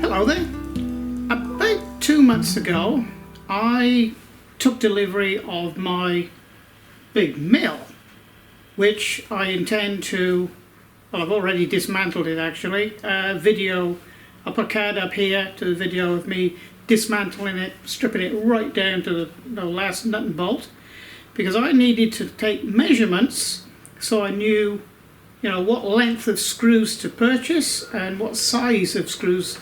Hello there. About 2 months ago I took delivery of my big mill, which I intend to, well, I've already dismantled it actually. Video, I'll put a card up here to the video of me dismantling it, stripping it right down to the last nut and bolt, because I needed to take measurements so I knew, you know, what length of screws to purchase and what size of screws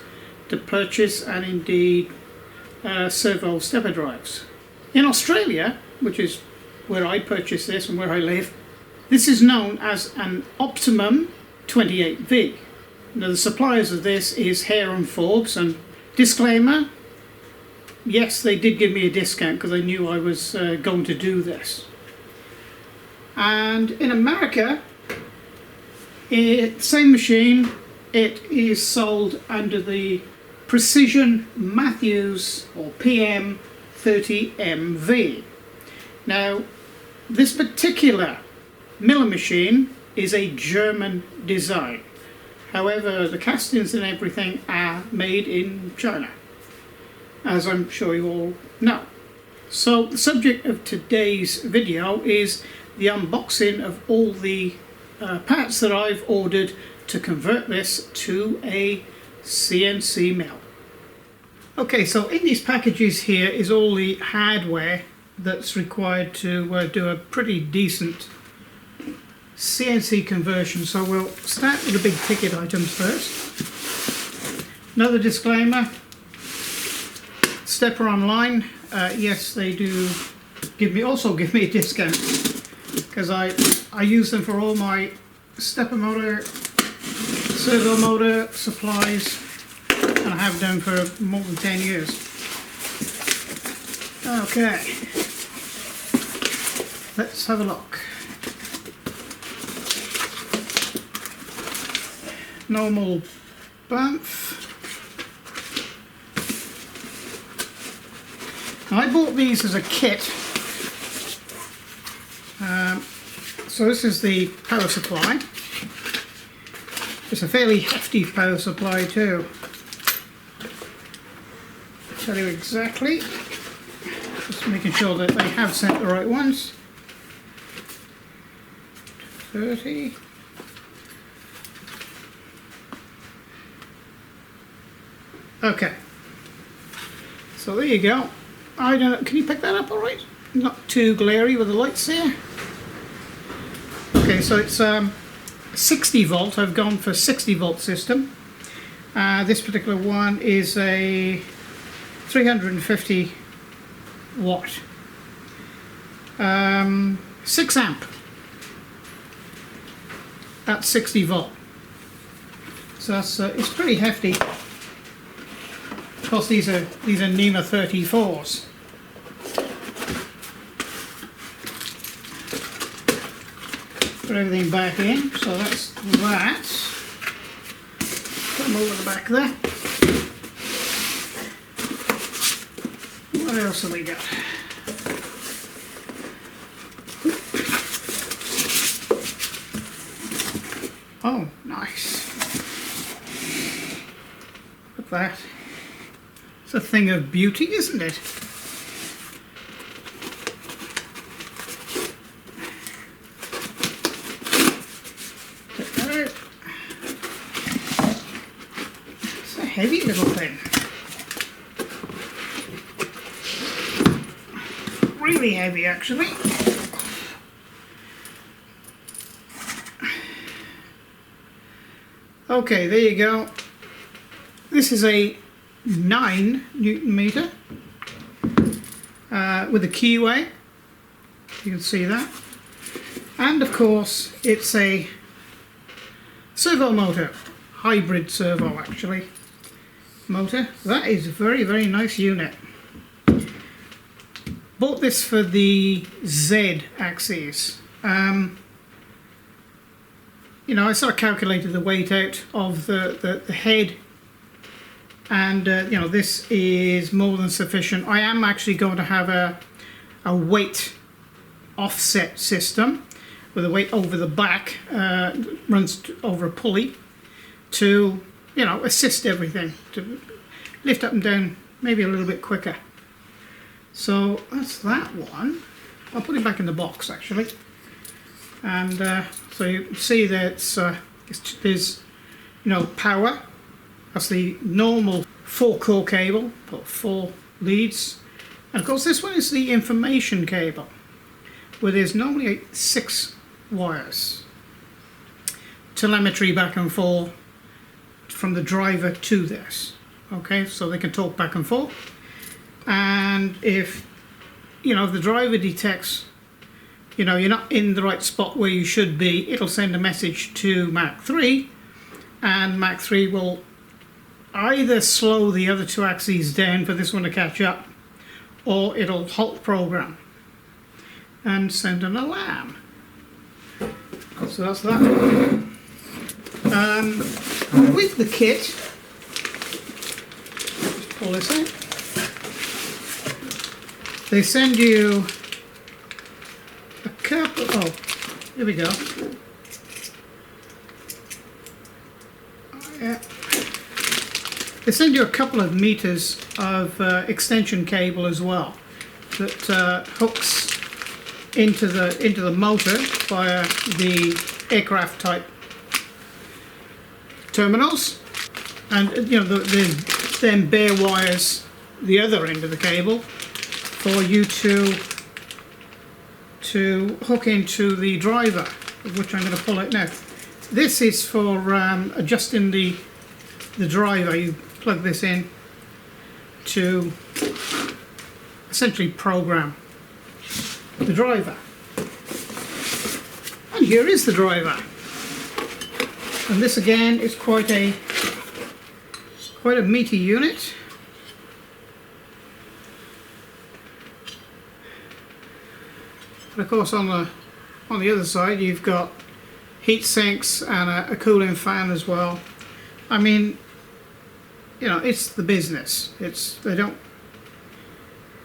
to purchase, and indeed servo stepper drives. In Australia, which is where I purchased this and where I live, this is known as an Optimum 28V. Now the suppliers of this is Hare and Forbes, and disclaimer, yes, they did give me a discount because they knew I was going to do this. And in America, same machine, it is sold under the Precision Matthews or PM30MV. Now this particular miller machine is a German design, however the castings and everything are made in China, as I'm sure you all know. So the subject of today's video is the unboxing of all the parts that I've ordered to convert this to a CNC mill. Okay, so in these packages here is all the hardware that's required to do a pretty decent CNC conversion. So we'll start with the big ticket items first. Another disclaimer, Stepperonline, yes, they do give me a discount because I use them for all my stepper motor, servo motor supplies, and I have done for more than 10 years. Okay, let's have a look. Normal bump. Now, I bought these as a kit. So this is the power supply. It's a fairly hefty power supply too. I'll tell you exactly. Just making sure that they have sent the right ones. 30. Okay. So there you go. I don't know, can you pick that up all right? Not too glary with the lights there. Okay, so it's 60 volt. I've gone for 60 volt system. This particular one is a 350 watt, 6 amp at 60 volt. So that's it's pretty hefty. Of course, these are NEMA 34s. Put everything back in, so that's that. Put them over the back there. What else have we got? Oh, nice. Look at that. It's a thing of beauty, isn't it? It's a heavy little thing. Really heavy, actually. Okay, there you go. This is a 9 Newton meter with a keyway. You can see that. And of course, it's a servo motor, hybrid servo actually motor. That is a very, very nice unit. Bought this for the Z axis. You know, I sort of calculated the weight out of the head, and you know, this is more than sufficient. I am actually going to have a weight offset system with a weight over the back, runs over a pulley to, you know, assist everything, to lift up and down maybe a little bit quicker. So that's that one. I'll put it back in the box actually. And so you see that there's, you know, power. That's the normal 4-core cable, or 4 leads. And of course this one is the information cable, where there's normally 6 wires. Telemetry back and forth from the driver to this. Okay, so they can talk back and forth. And if, you know, the driver detects, you know, you're not in the right spot where you should be, it'll send a message to Mach 3, and Mach 3 will either slow the other 2 axes down for this one to catch up, or it'll halt program and send an alarm. So that's that. With the kit, just pull this out. They send you a couple. Oh, here we go. Yeah. They send you a couple of meters of extension cable as well that hooks into the motor via the aircraft type terminals, and you know there's then bare wires the other end of the cable for you to hook into the driver, which I'm going to pull out now. This is for adjusting the driver. You plug this in to essentially program the driver. And here is the driver. And this again is quite a meaty unit. And of course on the other side you've got heat sinks and a cooling fan as well. I mean, you know, it's the business. They don't,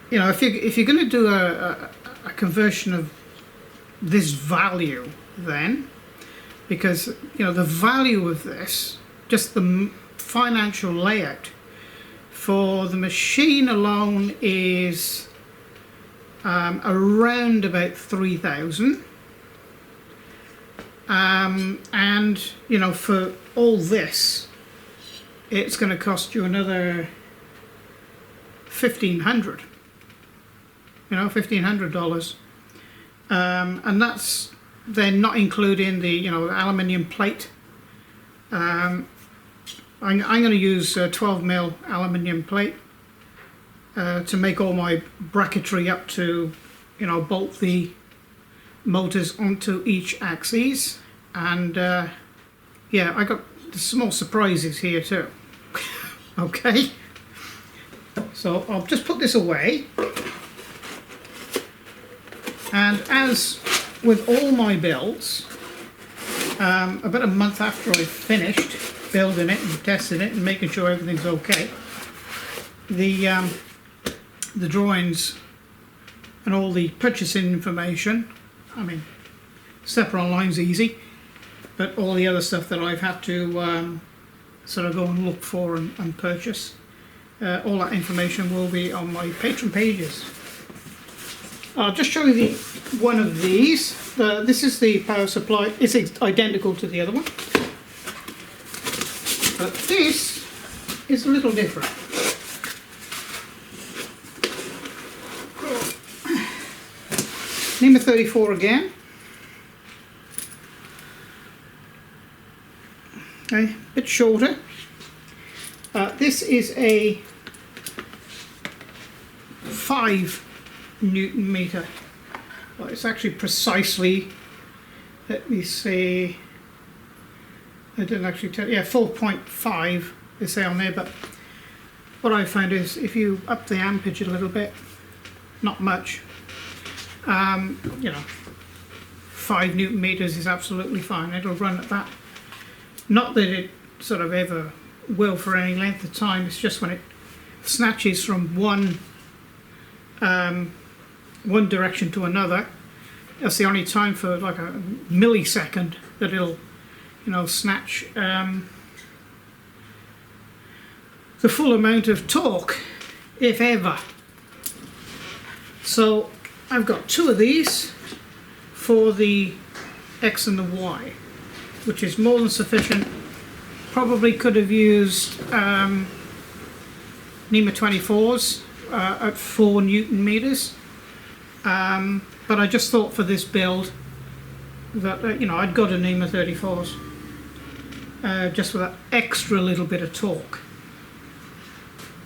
you know, if you're going to do a conversion of this value, then, because you know the value of this, just the financial layout for the machine alone is around about 3,000, and you know, for all this it's going to cost you another $1,500. You know, $1,500, and that's then not including the, you know, aluminium plate. I'm going to use 12mm aluminium plate to make all my bracketry up to, you know, bolt the motors onto each axis. And yeah, I got small surprises here too. Okay, so I'll just put this away. And as with all my builds, about a month after I finished building it and testing it and making sure everything's okay, the drawings and all the purchasing information, I mean, Stepperonline's easy, but all the other stuff that I've had to sort of go and look for and purchase, all that information will be on my Patron pages. I'll just show you one of these. This is the power supply. It's identical to the other one, but this is a little different. NEMA 34 again. Okay, a bit shorter. This is a 5 Newton meter. Well, it's actually precisely, let me see, I didn't actually tell you, yeah, 4.5 they say on there, but what I found is if you up the ampage a little bit, not much, you know, 5 Newton meters is absolutely fine. It'll run at that. Not that it sort of ever will for any length of time, it's just when it snatches from one direction to another, that's the only time for like a millisecond that it'll, you know, snatch the full amount of torque, if ever. So I've got two of these for the X and the Y, which is more than sufficient. Probably could have used NEMA 24s at 4 Newton meters, but I just thought for this build that you know, I'd got a NEMA 34s just for that extra little bit of torque,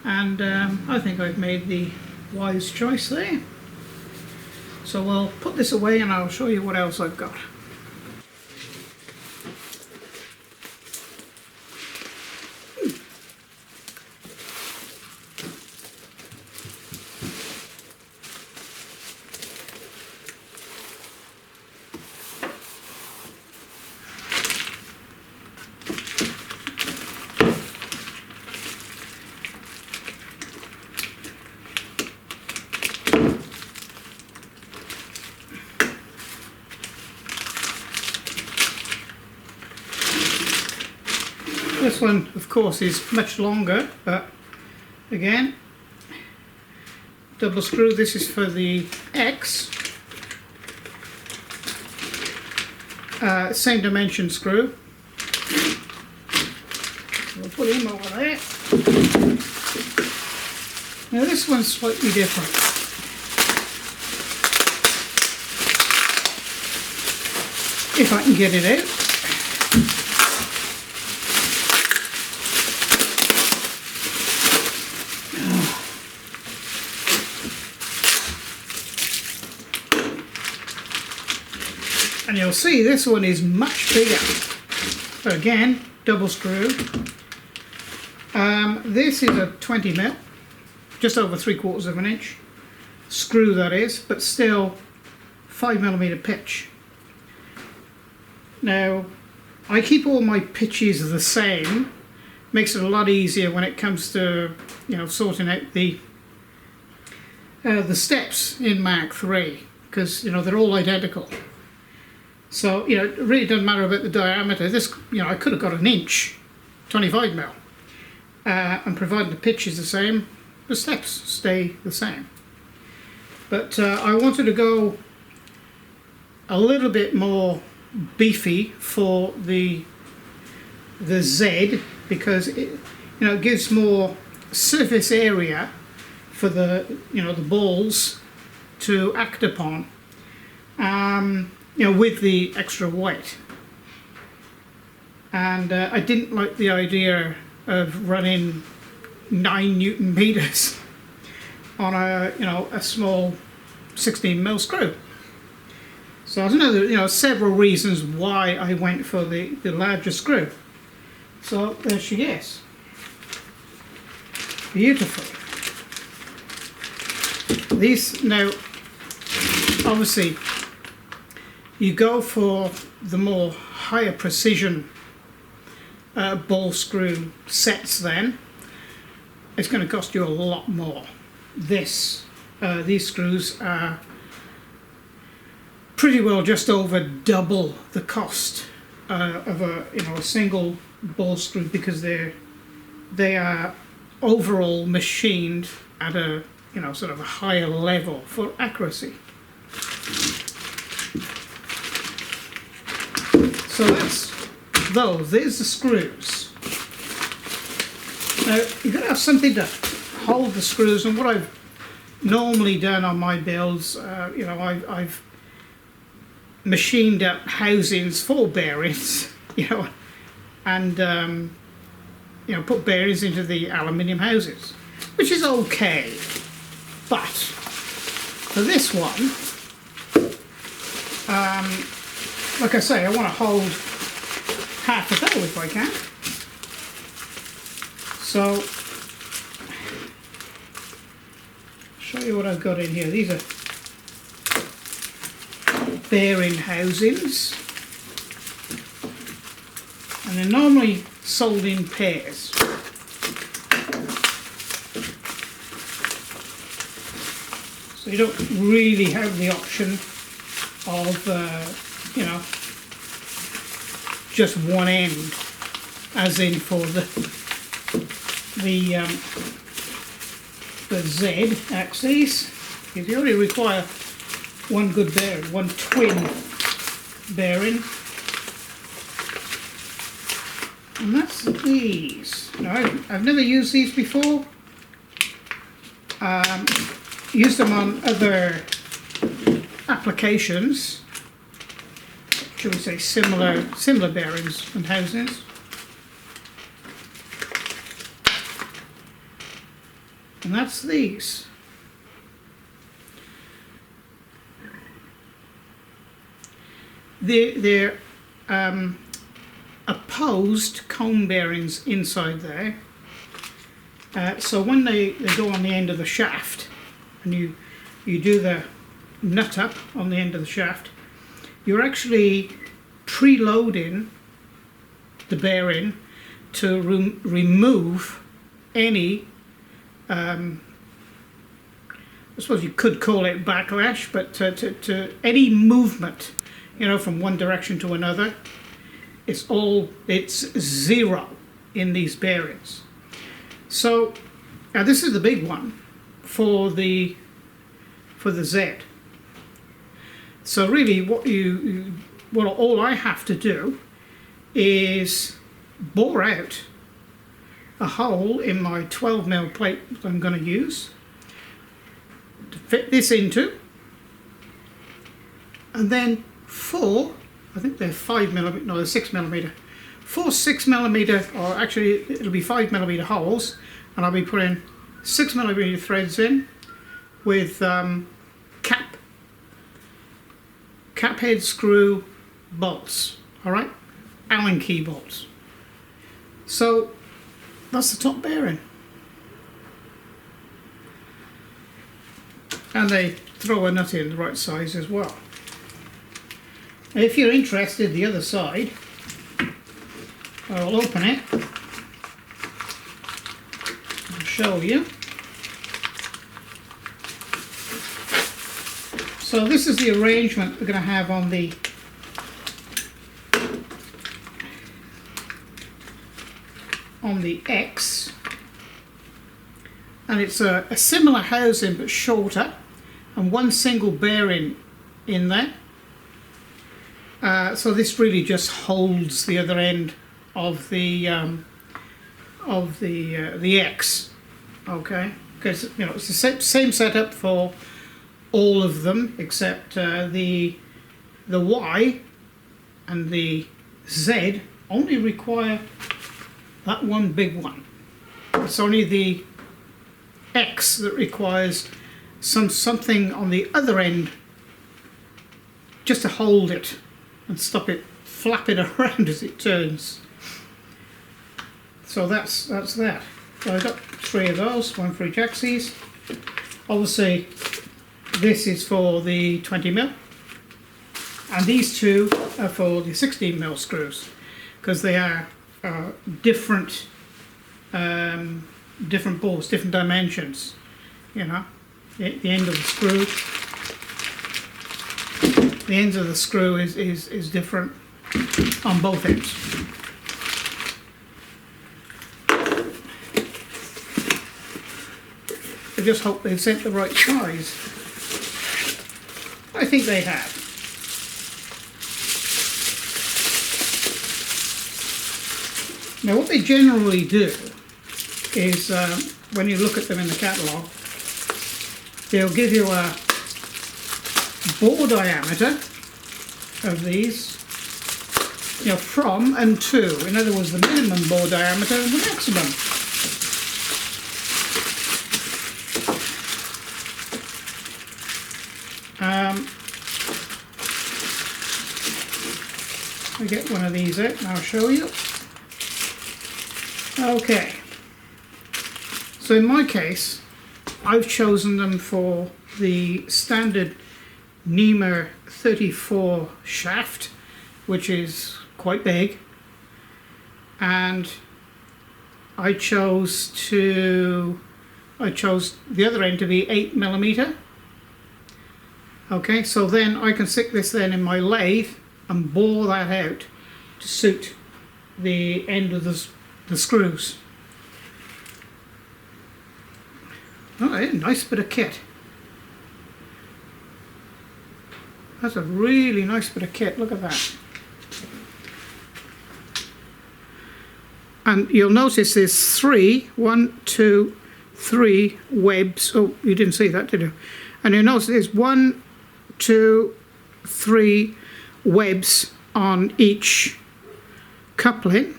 and I think I've made the wise choice there. So we'll put this away and I'll show you what else I've got. This one, of course, is much longer, but again, double screw. This is for the X. Same dimension screw. We'll put him over there. Now this one's slightly different. If I can get it out. And you'll see this one is much bigger. So again, double screw. This is a 20mm, just over 3/4 of an inch screw, that is, but still 5mm pitch. Now, I keep all my pitches the same. Makes it a lot easier when it comes to, you know, sorting out the steps in Mach 3, because you know they're all identical. So, you know, it really doesn't matter about the diameter. This, you know, I could have got an inch, 25mm, and provided the pitch is the same, the steps stay the same. But I wanted to go a little bit more beefy for the Z, because it, you know, it gives more surface area for the, you know, the balls to act upon. You know, with the extra weight. And I didn't like the idea of running 9 Newton meters on a, you know, a small 16mm screw. So there's another, you know, several reasons why I went for the larger screw. So there she is. Beautiful. These, now, obviously, you go for the more higher precision ball screw sets, then it's going to cost you a lot more. These screws are pretty well just over double the cost of a, you know, a single ball screw, because they are overall machined at a, you know, sort of a higher level for accuracy. So that's those. There's the screws. Now you've got to have something to hold the screws, and what I've normally done on my builds, you know, I've machined up housings for bearings, you know, and you know, put bearings into the aluminium houses, which is okay. But for this one, like I say, I want to hold half a pedal if I can. So, show you what I've got in here. These are bearing housings, and they're normally sold in pairs. So you don't really have the option of you know, just one end, as in for the Z axis, because you only require one good bearing, one twin bearing, and that's these. Now, I've never used these before. Used them on other applications, should we say similar bearings and housings. And that's these. They're opposed cone bearings inside there. So when they go on the end of the shaft, and you do the nut up on the end of the shaft, you're actually preloading the bearing to remove any, I suppose you could call it backlash, but to any movement, you know, from one direction to another. It's zero in these bearings. So now this is the big one for the Z. So really what all I have to do is bore out a hole in my 12mm plate that I'm going to use to fit this into, and then I think they're 5mm, no, they're 6mm. 4 6mm, or actually it'll be 5mm holes, and I'll be putting 6mm threads in with cap head screw bolts, alright? Allen key bolts. So that's the top bearing. And they throw a nut in the right size as well. If you're interested, the other side, I'll open it and show you. So this is the arrangement we're going to have on the X, and it's a similar housing but shorter, and one single bearing in there. So this really just holds the other end of the X, okay? Because you know it's the same setup for all of them except the Y and the Z only require that one big one. It's only the X that requires something on the other end just to hold it and stop it flapping around as it turns. So that's that. So I've got 3 of those, one for each axis. Obviously this is for the 20mm, and these 2 are for the 16mm screws, because they are different bores, different dimensions, you know. The end of the screw, the ends of the screw is different on both ends. I just hope they've sent the right size. I think they have. Now what they generally do is, when you look at them in the catalogue, they'll give you a bore diameter of these, you know, from and to. In other words, the minimum bore diameter and the maximum. I get one of these out and I'll show you. Okay, so in my case I've chosen them for the standard NEMA 34 shaft, which is quite big, and I chose the other end to be 8mm. Okay, so then I can stick this then in my lathe and bore that out to suit the end of the screws. Oh, yeah, nice bit of kit. That's a really nice bit of kit, look at that. And you'll notice there's one, two, three webs. Oh, you didn't see that, did you? And you'll notice there's 1, 2, 3 webs on each coupling.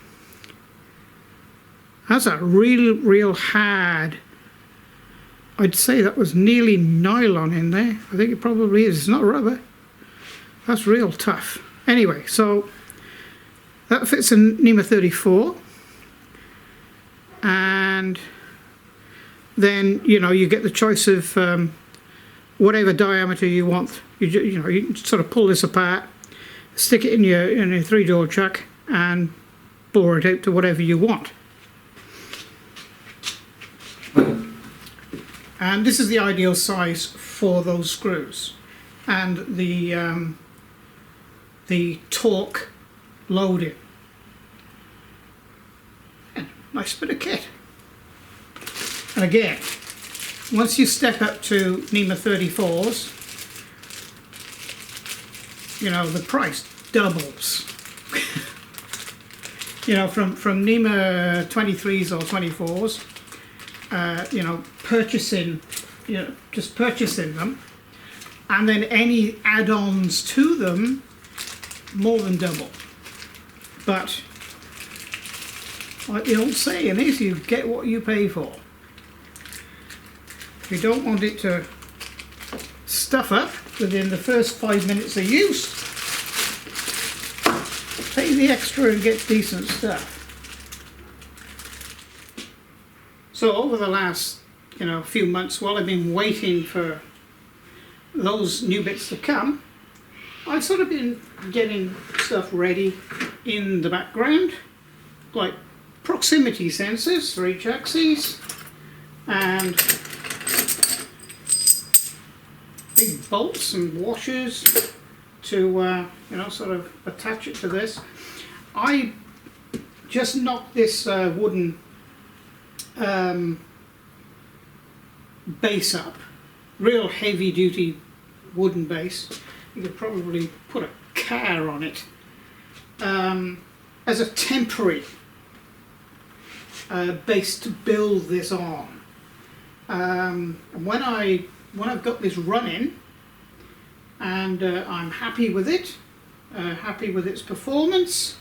That's a real hard. I'd say that was nearly nylon in there. I think it probably is. It's not rubber. That's real tough. Anyway, so that fits in NEMA 34. And then, you know, you get the choice of whatever diameter you want. You know, you sort of pull this apart, stick it in your 3-door chuck, and bore it out to whatever you want. And this is the ideal size for those screws, and the torque loading. And nice bit of kit. And again, once you step up to NEMA 34s, you know, the price doubles. You know, from NEMA 23s or 24s, you know, just purchasing them, and then any add-ons to them, more than double. But like the old saying is, you get what you pay for. If you don't want it to stuff up within the first 5 minutes of use, pay the extra and get decent stuff. So over the last, you know, few months, while I've been waiting for those new bits to come, I've sort of been getting stuff ready in the background, like proximity sensors for each axis, and big bolts and washers to, you know, sort of attach it to this. I just knocked this wooden base up, real heavy duty wooden base. You could probably put a car on it as a temporary base to build this on. When I've got this running and I'm happy with it, happy with its performance,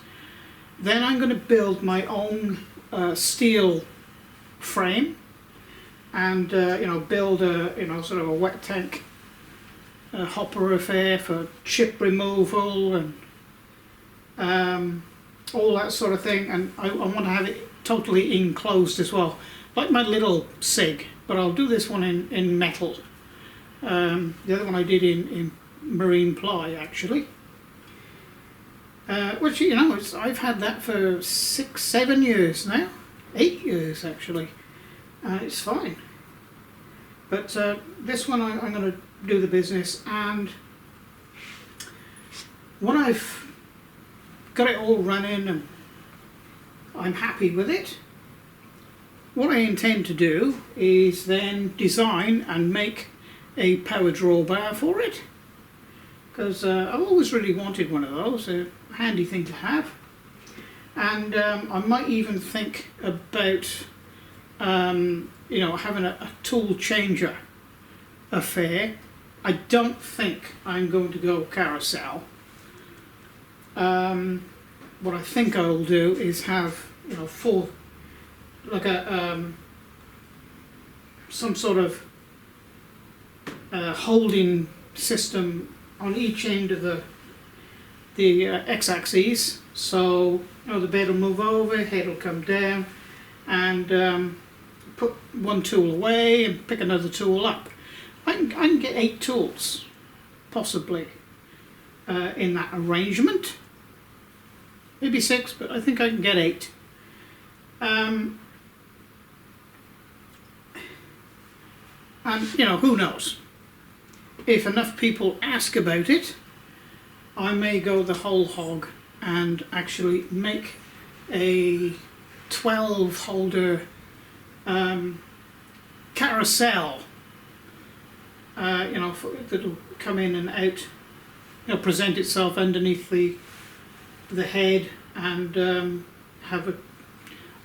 then I'm going to build my own steel frame and you know, build a, you know, sort of a wet tank hopper affair for chip removal and all that sort of thing. And I want to have it totally enclosed as well, like my little Sieg, but I'll do this one in metal. The other one I did in marine ply, actually, which, you know, I've had that for 6, 7 years now, 8 years actually. It's fine, but this one I'm going to do the business, and when I've got it all running and I'm happy with it, what I intend to do is then design and make a power drawbar for it, because I've always really wanted one of those, a handy thing to have. And I might even think about you know, having a tool changer affair. I don't think I'm going to go carousel. What I think I'll do is have, you know, like a some sort of holding system on each end of the x-axis, so, you know, the bed will move over, head will come down, and put one tool away and pick another tool up. I can get 8 tools, possibly, in that arrangement. Maybe 6, but I think I can get 8. And, you know, who knows? If enough people ask about it, I may go the whole hog and actually make a 12 holder carousel, you know, that'll come in and out, you know, present itself underneath the head, and have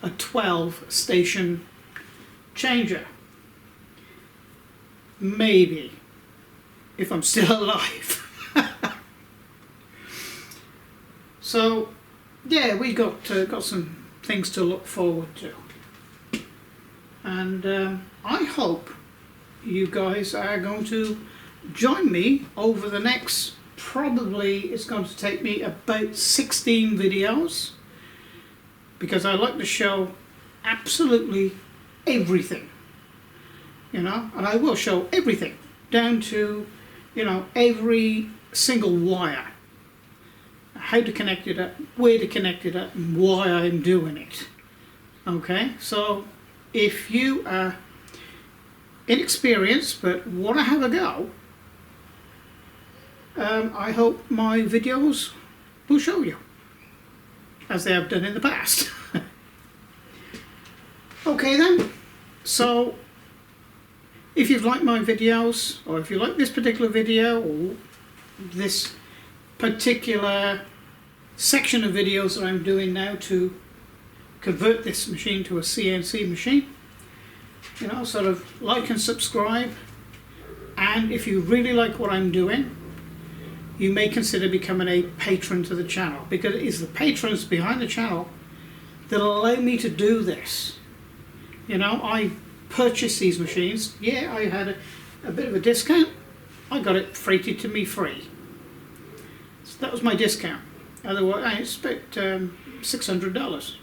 a 12 station changer. Maybe, if I'm still alive. So yeah, we got some things to look forward to, and I hope you guys are going to join me over the next, probably it's going to take me about 16 videos, because I like to show absolutely everything, you know, and I will show everything down to, you know, every single wire, how to connect it up, where to connect it up, and why I'm doing it. Okay, so if you are inexperienced but want to have a go, I hope my videos will show you, as they have done in the past. Okay then, so if you've liked my videos, or if you like this particular video, or this particular section of videos that I'm doing now to convert this machine to a CNC machine, you know, sort of like and subscribe. And if you really like what I'm doing, you may consider becoming a patron to the channel, because it is the patrons behind the channel that allow me to do this. You know, I purchased these machines. Yeah, I had a bit of a discount. I got it freighted to me free. So that was my discount. Otherwise, I expect $600.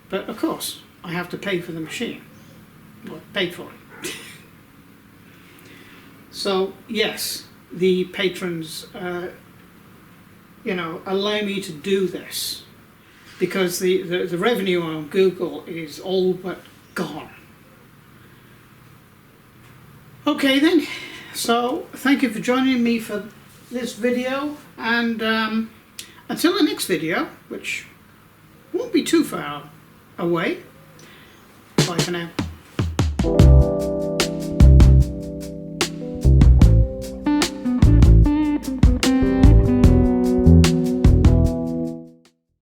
But of course, I have to pay for the machine. Well, I paid for it. So yes, the patrons, you know, allow me to do this, because the revenue on Google is all but gone. Okay then, so thank you for joining me for this video, and until the next video, which won't be too far away, bye for now.